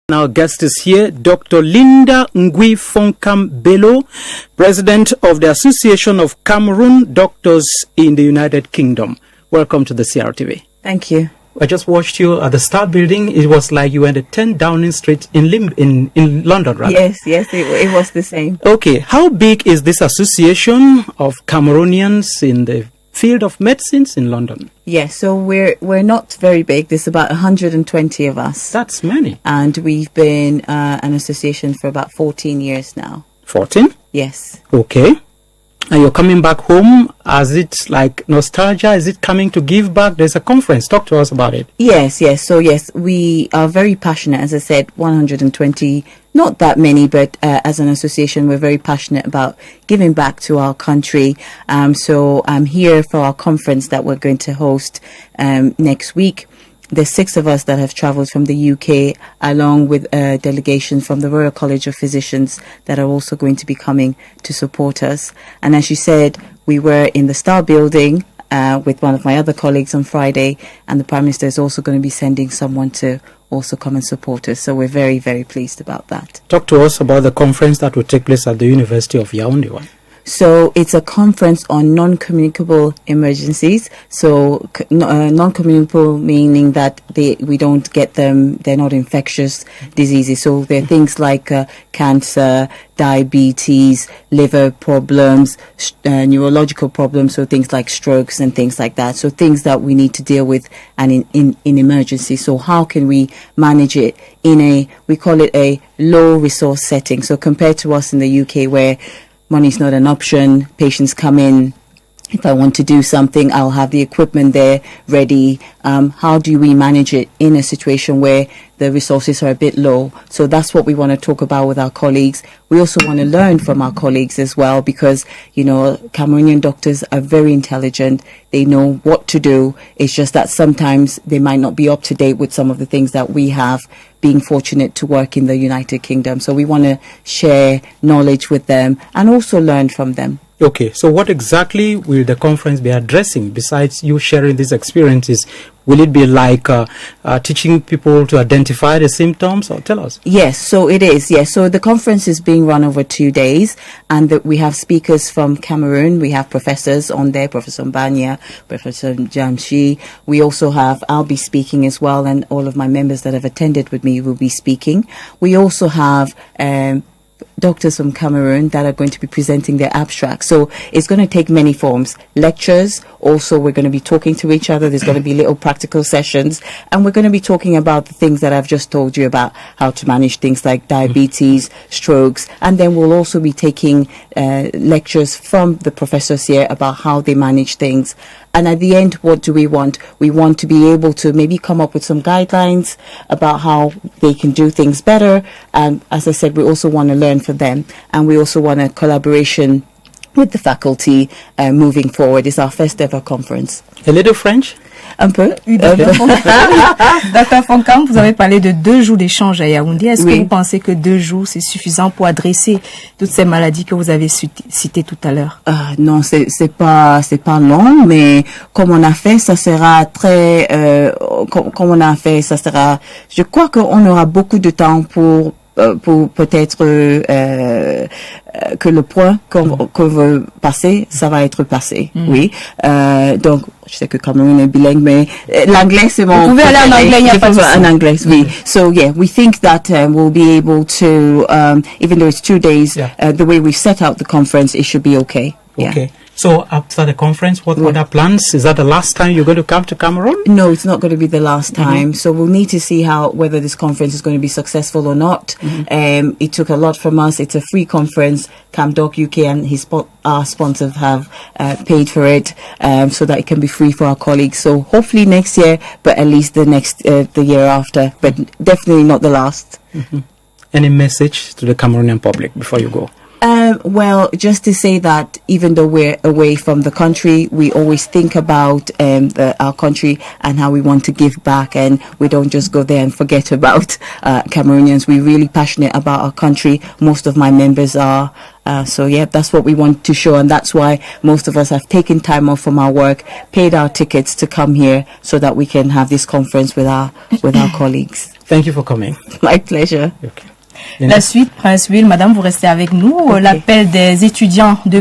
Our guest is here, Dr. Linda Bello, President of the Association of Cameroon Doctors in the United Kingdom. Welcome to the CRTV. Thank you. I just watched you at the Star Building. It was like you were at 10 Downing Street in London, right? Yes, it was the same. Okay, how big is this association of Cameroonians in the field of medicines in London? Yes, so we're not very big. There's about 120 of us. That's many. And we've been an association for about 14 years now. 14? Yes. Okay. And you're coming back home. Is it like nostalgia? Is it coming to give back? There's a conference. Talk to us about it. Yes. So yes, we are very passionate. As I said, 120, not that many, but as an association, we're very passionate about giving back to our country. So I'm here for our conference that we're going to host next week. There's 6 of us that have travelled from the UK, along with a delegation from the Royal College of Physicians that are also going to be coming to support us. And as you said, we were in the Star Building with one of my other colleagues on Friday, and the Prime Minister is also going to be sending someone to also come and support us. So we're very, very pleased about that. Talk to us about the conference that will take place at the University of Yaoundé. So it's a conference on non-communicable emergencies. So non-communicable meaning that we don't get them, they're not infectious diseases. So there are things like cancer, diabetes, liver problems, neurological problems, so things like strokes and things like that. So things that we need to deal with and in emergency. So how can we manage it we call it a low resource setting. So compared to us in the UK where money is not an option, patients come in. If I want to do something, I'll have the equipment there ready. How do we manage it in a situation where the resources are a bit low? So that's what we want to talk about with our colleagues. We also want to learn from our colleagues as well because, Cameroonian doctors are very intelligent. They know what to do. It's just that sometimes they might not be up to date with some of the things that we have, being fortunate to work in the United Kingdom. So we want to share knowledge with them and also learn from them. Okay, so what exactly will the conference be addressing besides you sharing these experiences? Will it be like teaching people to identify the symptoms, or tell us? Yes, so it is. Yes, so the conference is being run over 2 days, and we have speakers from Cameroon. We have professors on there, Professor Mbanya, Professor Jamshi. We also I'll be speaking as well, and all of my members that have attended with me will be speaking. We also have doctors from Cameroon that are going to be presenting their abstracts. So it's going to take many forms. Lectures, also we're going to be talking to each other. There's going to be little practical sessions, and we're going to be talking about the things that I've just told you about, how to manage things like diabetes, strokes, and then we'll also be taking lectures from the professors here about how they manage things. And at the end, what do we want? We want to be able to maybe come up with some guidelines about how they can do things better. And as I said, we also want to learn from them. And we also want a collaboration with the faculty moving forward. It's our first ever conference. A little French? Un peu. Dr. Fonkam, vous avez parlé de 2 jours d'échange à Yaoundé. Est-ce que vous pensez que 2 jours, c'est suffisant pour adresser toutes ces maladies que vous avez citées tout à l'heure? Non, c'est pas long, mais comme on a fait, ça sera très, je crois qu'on aura beaucoup de temps pour peut-être que le point qu'on veut passer, ça va être passé. Oui. Donc, je sais que Cameroun est bilingue, mais l'anglais c'est mon. Vous pouvez aller en anglais, il n'y a pas de souci. En anglais, oui. So yeah, we think that we'll be able to, even though it's 2 days, the way we've set out the conference, it should be okay. Okay. Yeah. So after the conference, what other plans? Is that the last time you're going to come to Cameroon? No, it's not going to be the last time. So we'll need to see whether this conference is going to be successful or not. It took a lot from us. It's a free conference. CamDoc UK and our sponsors have paid for it so that it can be free for our colleagues. So hopefully next year, but at least the year after. But definitely not the last. Any message to the Cameroonian public before you go? Well, just to say that even though we're away from the country, we always think about our country and how we want to give back, and we don't just go there and forget about Cameroonians. We're really passionate about our country. Most of my members are So yeah, that's what we want to show, and that's why most of us have taken time off from our work, paid our tickets to come here so that we can have this conference with our colleagues. Thank you for coming. My pleasure. Okay. La suite, Prince Will, madame, vous restez avec nous. Okay. L'appel des étudiants de